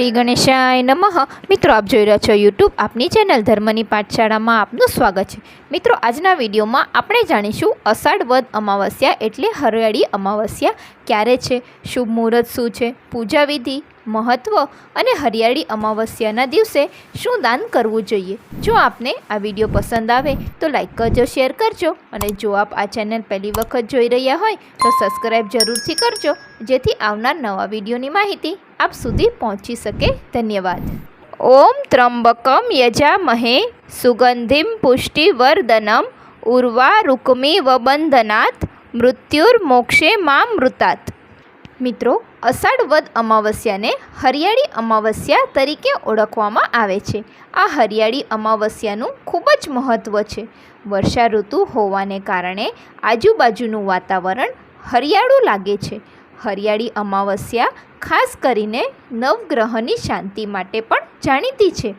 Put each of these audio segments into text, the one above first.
શ્રી ગણેશાય નમઃ। મિત્રો, આપ જોઈ રહ્યા છો યુટ્યુબ આપની ચેનલ ધર્મની પાઠશાળામાં આપનું સ્વાગત છે। મિત્રો, આજના વિડીયોમાં આપણે જાણીશું અષાઢ વદ અમાવસ્યા એટલે હરિયાળી અમાવસ્યા ક્યારે છે, શુભ મુહૂર્ત શું છે, પૂજા વિધિ, મહત્વ અને હરિયાળી અમાવસ્યાના દિવસે શું દાન કરવું જોઈએ। જો આપને આ વિડીયો પસંદ આવે તો લાઈક કરજો, શેર કરજો અને જો આપ આ ચેનલ પહેલી વખત જોઈ રહ્યા હોય તો સબસ્ક્રાઈબ જરૂરથી કરજો, જેથી આવનાર નવા વિડીયોની માહિતી આપ સુધી પહોંચી શકે। ધન્યવાદ। ઓમ ત્રંબકમ યજામહે સુગંધિમ પુષ્ટિવર્ધનમ ઉર્વારુકમિ વબંધનાથ મૃત્યુર્મોક્ષે મામૃતાત। મિત્રો, અષાઢ વદ અમાવસ્યાને હરિયાળી અમાવસ્યા તરીકે ઓળખવામાં આવે છે। આ હરિયાળી અમાવસ્યાનું ખૂબ જ મહત્ત્વ છે। વર્ષા ઋતુ હોવાને કારણે આજુબાજુનું વાતાવરણ હરિયાળું લાગે છે। હરિયાળી અમાવસ્યા ખાસ કરીને નવગ્રહની શાંતિ માટે પણ જાણીતી છે।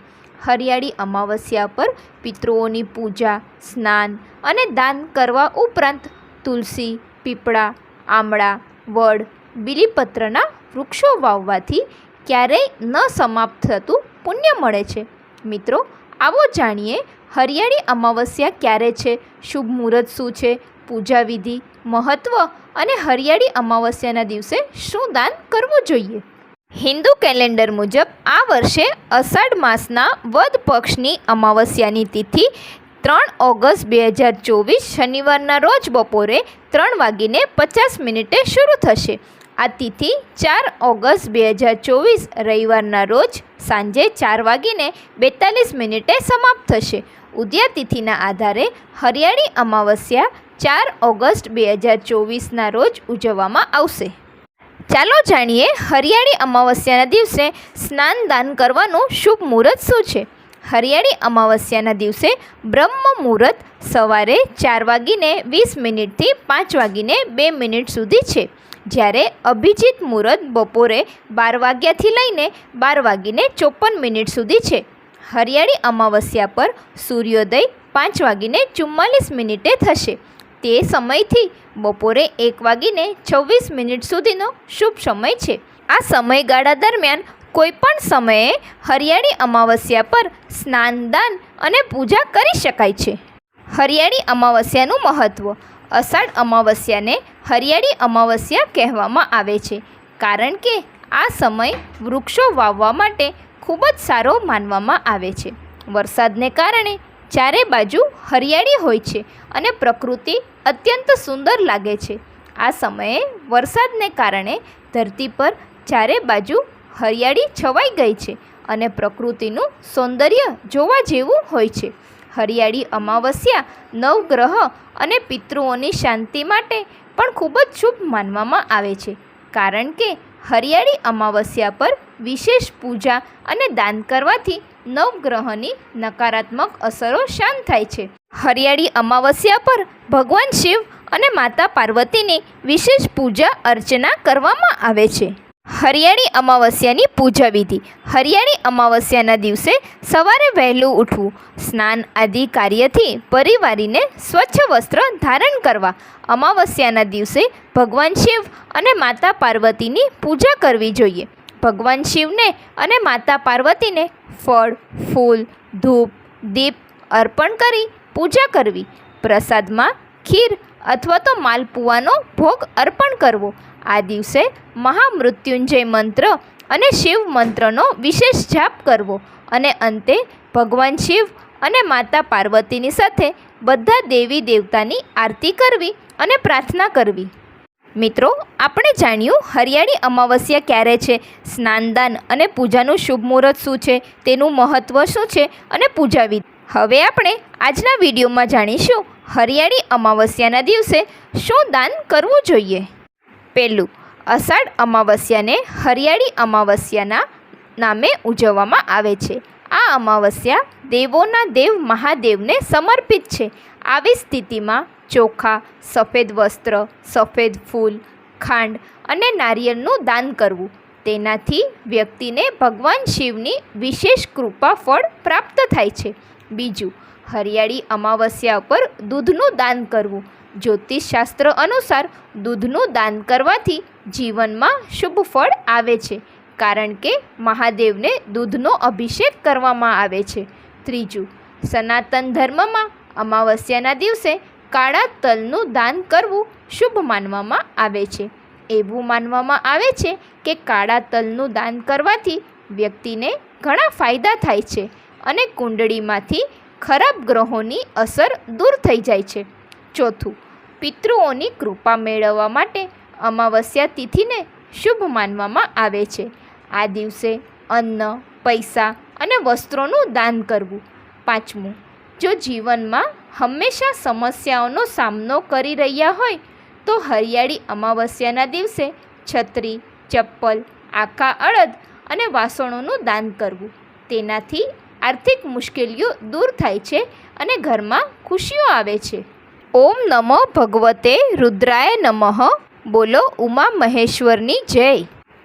હરિયાળી અમાવસ્યા પર પિતૃઓની પૂજા, સ્નાન અને દાન કરવા ઉપરાંત તુલસી, પીપળા, આમળા, વડ, બીલીપત્રના વૃક્ષો વાવવાથી ક્યારેય ન સમાપ્ત થતું પુણ્ય મળે છે। મિત્રો, આવો જાણીએ હરિયાળી અમાવસ્યા ક્યારે છે, શુભ મુહૂર્ત શું છે, પૂજા વિધિ, મહત્ત્વ અને હરિયાળી અમાવસ્યાના દિવસે શું દાન કરવું જોઈએ। હિન્દુ કેલેન્ડર મુજબ આ વર્ષે અષાઢ માસના વદ પક્ષની અમાવસ્યાની તિથિ 3 ઓગસ્ટ 2024 શનિવારના રોજ બપોરે 3:50 શરૂ થશે। આ તિથિ 4 ઓગસ્ટ 2024 રવિવારના રોજ સાંજે 4:42 સમાપ્ત થશે। ઉદયા તિથિના આધારે હરિયાળી અમાવસ્યા 4 ઓગસ્ટ 2024ના રોજ ઉજવવામાં આવશે। ચાલો જાણીએ હરિયાળી અમાવસ્યાના દિવસે સ્નાન દાન કરવાનું શુભ મુહૂર્ત શું છે। હરિયાળી અમાવસ્યાના દિવસે બ્રહ્મ મુહૂર્ત સવારે 4:20 થી 5:02 સુધી છે, જ્યારે અભિજીત મુહૂર્ત બપોરે 12 વાગ્યાથી લઈને 12:54 સુધી છે। હરિયાળી અમાવસ્યા પર સૂર્યોદય 5:44 થશે। તે સમયથી બપોરે 1:26 સુધીનો શુભ સમય છે। આ સમયગાળા દરમિયાન કોઈપણ સમયે હરિયાળી અમાવસ્યા પર સ્નાન, દાન અને પૂજા કરી શકાય છે। હરિયાળી અમાવસ્યાનું મહત્ત્વ। અષાઢ અમાવસ્યાને હરિયાળી અમાવસ્યા કહેવામાં આવે છે કારણ કે આ સમય વૃક્ષો વાવવા માટે ખૂબ જ સારો માનવામાં આવે છે। વરસાદને કારણે ચારે બાજુ હરિયાળી હોય છે અને પ્રકૃતિ અત્યંત સુંદર લાગે છે। આ સમયે વરસાદને કારણે ધરતી પર ચારે બાજુ હરિયાળી છવાઈ ગઈ છે અને પ્રકૃતિનું સૌંદર્ય જોવા જેવું હોય છે। હરિયાળી અમાવસ્યા નવગ્રહ અને પિતૃઓની શાંતિ માટે પણ ખૂબ જ શુભ માનવામાં આવે છે કારણ કે હરિયાળી અમાવસ્યા પર વિશેષ પૂજા અને દાન કરવાથી નવગ્રહની નકારાત્મક અસરો શાંત થાય છે। હરિયાળી અમાવસ્યા પર ભગવાન શિવ અને માતા પાર્વતીની વિશેષ પૂજા અર્ચના કરવામાં આવે છે। હરિયાળી અમાવસ્યાની પૂજા વિધિ। હરિયાળી અમાવસ્યાના દિવસે સવારે વહેલું ઉઠવું, સ્નાન આદિ કાર્યથી પરિવારીને સ્વચ્છ વસ્ત્ર ધારણ કરવા, અમાવસ્યાના દિવસે ભગવાન શિવ અને માતા પાર્વતીની પૂજા કરવી જોઈએ। ભગવાન શિવને અને માતા પાર્વતીને ફળ, ફૂલ, ધૂપ, દીપ અર્પણ કરી પૂજા કરવી। પ્રસાદમાં ખીર અથવા તો માલપુઆનો ભોગ અર્પણ કરવો। આ દિવસે મહામૃત્યુંજય મંત્ર અને શિવ મંત્રનો વિશેષ જાપ કરવો અને અંતે ભગવાન શિવ અને માતા પાર્વતીની સાથે બધા દેવી દેવતાની આરતી કરવી અને પ્રાર્થના કરવી। મિત્રો, આપણે જાણ્યું હરિયાળી અમાવસ્યા ક્યારે છે, સ્નાન, દાન અને પૂજાનું શુભ મુહૂર્ત શું છે, તેનું મહત્ત્વ શું છે અને પૂજા વિધિ। હવે આપણે આજના વિડીયોમાં જાણીશું હરિયાળી અમાવસ્યાના દિવસે શું દાન કરવું જોઈએ। પહેલું, અષાઢ અમાવસ્યાને હરિયાળી અમાવસ્યાના નામે ઉજવવામાં આવે છે। આ અમાવસ્યા દેવોના દેવ મહાદેવને સમર્પિત છે। આવી સ્થિતિમાં ચોખા, સફેદ વસ્ત્ર, સફેદ ફૂલ, ખાંડ અને નારિયેળનું દાન કરવું। તેનાથી વ્યક્તિને ભગવાન શિવની વિશેષ કૃપા ફળ પ્રાપ્ત થાય છે। બીજું, હરિયાળી અમાવસ્યા પર દૂધનું દાન કરવું। જ્યોતિષશાસ્ત્ર અનુસાર દૂધનું દાન કરવાથી જીવનમાં શુભ ફળ આવે છે કારણ કે મહાદેવને દૂધનો અભિષેક કરવામાં આવે છે. ત્રીજું, સનાતન ધર્મમાં અમાવસ્યાના દિવસે કાળા તલનું દાન કરવું શુભ માનવામાં આવે છે. એવું માનવામાં આવે છે કે કાળા તલનું દાન કરવાથી વ્યક્તિને ઘણા ફાયદા થાય છે અને કુંડળીમાંથી ખરાબ ગ્રહોની અસર દૂર થઈ જાય છે. ચોથું, પિતૃઓની કૃપા મેળવવા માટે અમાવસ્યા તિથિને શુભ માનવામાં આવે છે. આ દિવસે અન્ન, પૈસા અને વસ્ત્રોનું દાન કરવું. પાંચમું, જો જીવનમાં હંમેશા સમસ્યાઓનો સામનો કરી રહ્યા હોય તો હરિયાળી અમાવસ્યાના દિવસે છત્રી, ચપ્પલ, આખા અડદ અને વાસણોનું દાન કરવું. તેનાથી આર્થિક મુશ્કેલીઓ દૂર થાય છે અને ઘરમાં ખુશીઓ આવે છે. ઓમ નમો ભગવતે રુદ્રાય નમઃ. બોલો ઉમા મહેશ્વરની જય.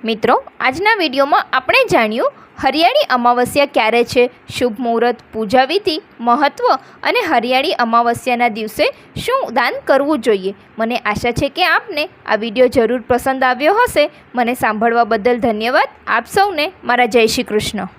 મિત્રો, આજના વિડીયોમાં આપણે જાણ્યું હરિયાળી અમાવસ્યા ક્યારે છે, શુભ મુહૂર્ત, પૂજા વિધિ, મહત્ત્વ અને હરિયાળી અમાવસ્યાના દિવસે શું દાન કરવું જોઈએ. મને આશા છે કે આપને આ વિડીયો જરૂર પસંદ આવ્યો હશે. મને સાંભળવા બદલ ધન્યવાદ. આપ સૌને મારા જય શ્રી કૃષ્ણ.